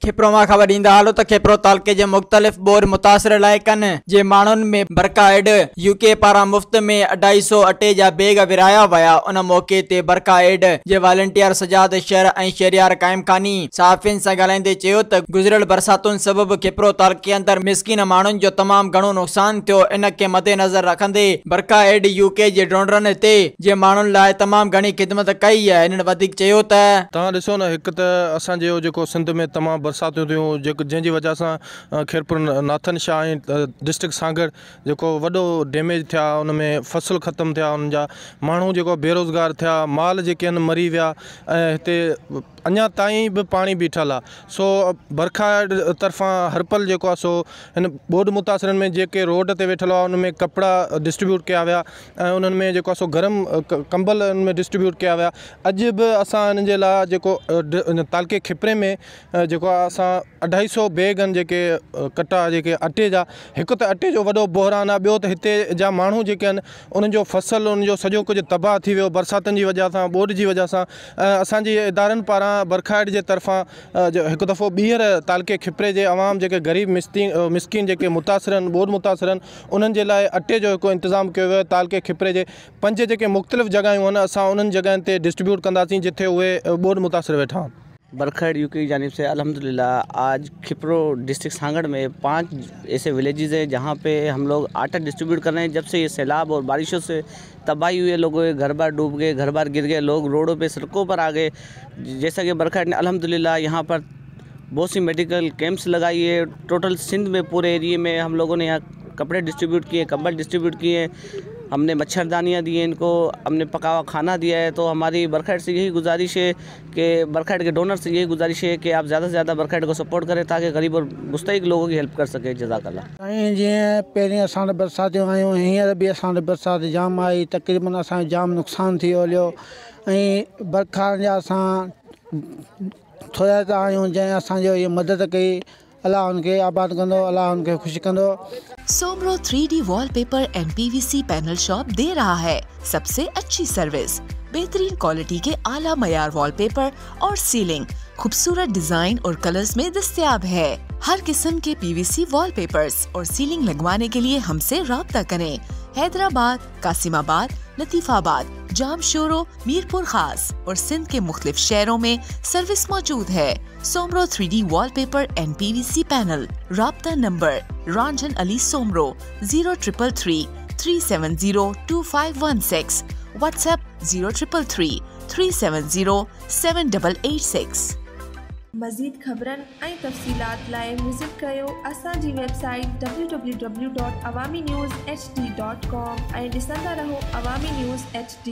खिप्रो मां ख़बर ईंदा हालो त खिप्रो तालुके जे मुख़्तलिफ़ बोर मुतासिर इलाइक़नि जे माण्हुनि में बरकाइड यूके पारां मुफ़्त में 250 अटे जा बैग विराया विया। उन मौक़े ते बरकाइड जे वॉलंटियर सजाद शहर ऐं शहरियार क़ाइम खानी सहाफ़ियुनि सां ॻाल्हाईंदे चयो त गुज़िरियल बरसातुनि सबबि खिप्रो तालुके अंदरि मिसकीन माण्हुनि जो तमामु घणो नुक़सानु थियो। इन खे मद्देनज़र रखंदे बरकाइड यूके जे डोंडरनि ते जे माण्हुनि लाइ तमामु घणी ख़िदमत कई आहे। इन्हनि वधीक चयो त तव्हां ॾिसो न, हिकु त असांजो जेको सिंध में तमामु बरसातियूं थियूं जंहिंजी वजह सां खैरपुर नाथन शाह ऐं डिस्ट्रिक्ट सागर जेको वॾो डैमेज थिया, उन में फसल ख़तमु थिया, उन्हनि जा माण्हू जेको बेरोज़गार थिया, माल जेके आहिनि मरी विया ऐं हिते अञा ताईं बि पाणी बीठल आहे। सो बरखाइड तरफ़ां हरपल जेको आहे सो हिन ॿोॾि मुतासिरनि में जेके रोड ते वेठल हुआ उन में कपिड़ा डिस्ट्रीब्यूट कया विया ऐं उन्हनि में जेको आहे सो गरम कंबल उन में डिस्ट्रीब्यूट कया विया। अॼु बि असां हिननि जे लाइ जेको तालुके खिपरे में जेको आहे असां 250 बैग आहिनि जेके कटा जेके अटे जा। हिकु त अटे जो वॾो बहिरान आहे, ॿियो त हिते जा माण्हू जेके आहिनि उन्हनि जो फसल उन्हनि जो सॼो कुझु तबाह थी वियो बरसातुनि जी वजह सां, ॿोॾि जी वजह सां। असांजी इदारनि पारां बरखाइड जे तरफ़ां हिकु दफ़ो ॿीहर तालुके खिपरे जे अवाम जेके ग़रीब मिसकीन जेके मुतासिर आहिनि, ॿोॾि मुतासिर आहिनि, उन्हनि जे लाइ अटे जो हिकु इंतज़ामु कयो वियो। तालुके खिपरे जे 5 जेके मुख़्तलिफ़ जॻहियूं आहिनि, असां उन्हनि जॻहियुनि ते डिस्ट्रीब्यूट कंदासीं जिथे उहे ॿोॾि मुतासिर वेठा आहिनि। बरखाइड यूके की जानिब से अल्हम्दुलिल्लाह आज खिपरो डिस्ट्रिक्ट सांगड़ में 5 ऐसे विलेजेस हैं जहाँ पे हम लोग आटा डिस्ट्रीब्यूट कर रहे हैं। जब से ये सैलाब और बारिशों से तबाही हुई है, लोगों के घर बार डूब गए, घर बार गिर गए, लोग रोडों पे सड़कों पर आ गए। जैसा कि बरखाइड ने अल्हम्दुलिल्लाह यहाँ पर बहुत सी मेडिकल कैंप्स लगाई है। टोटल सिंध में पूरे एरिए में हम लोगों ने यहाँ कपड़े डिस्ट्रीब्यूट किए, कंबल डिस्ट्रीब्यूट किए, हमने मच्छरदानियाँ दी हैं, इनको हमने पका हुआ खाना दिया है। तो हमारी बरखाइड से यही गुजारिश है कि बरखाइड के डोनर से यही गुजारिश है कि आप ज़्यादा से ज़्यादा बरखाइड को सपोर्ट करें ताकि गरीब और मुस्तहिक लोगों की हेल्प कर सकें। जज़ाकल्लाह। जीअं पहिरीं असां वटि बरसातियूं आयूं, हींअर बि असां वटि बरसाति जाम आई, तक़रीबन असांजो जाम नुक़सानु थी वियो हलियो। ऐं बरखा जा असां थोरा त आहियूं जंहिं असांजो इहा मदद कई। अल्लाह उनके आबाद कंदो, अल्लाह उनके खुश कंदो। Soomro 3D wallpaper and PVC panel shop दे रहा है सबसे अच्छी सर्विस, बेहतरीन क्वालिटी के आला मयार वॉलपेपर और सीलिंग खूबसूरत डिजाइन और कलर्स में दस्तयाब है। हर किस्म के PVC वॉलपेपर्स और सीलिंग लगवाने के लिए हमसे राब्ता करें। हैदराबाद, कासिमाबाद, लतीफाबाद, जामशोरो, मीरपुर खास और सिंध के मुख्तलिफ शहरों में सर्विस मौजूद है। Soomro 3D wallpaper and PVC panel. राब्ता नंबर रंजन अली सोमरो 0333 370 2516। व्हाट्सएप 0333 370 7886। मज़ीद ख़बरनि ऐं तफ़सीलात लाइ विज़िट कयो असांजी वेबसाइट www.awamiNewsHD.com ऐं ॾिसंदा रहो अवामी न्यूज़ HD।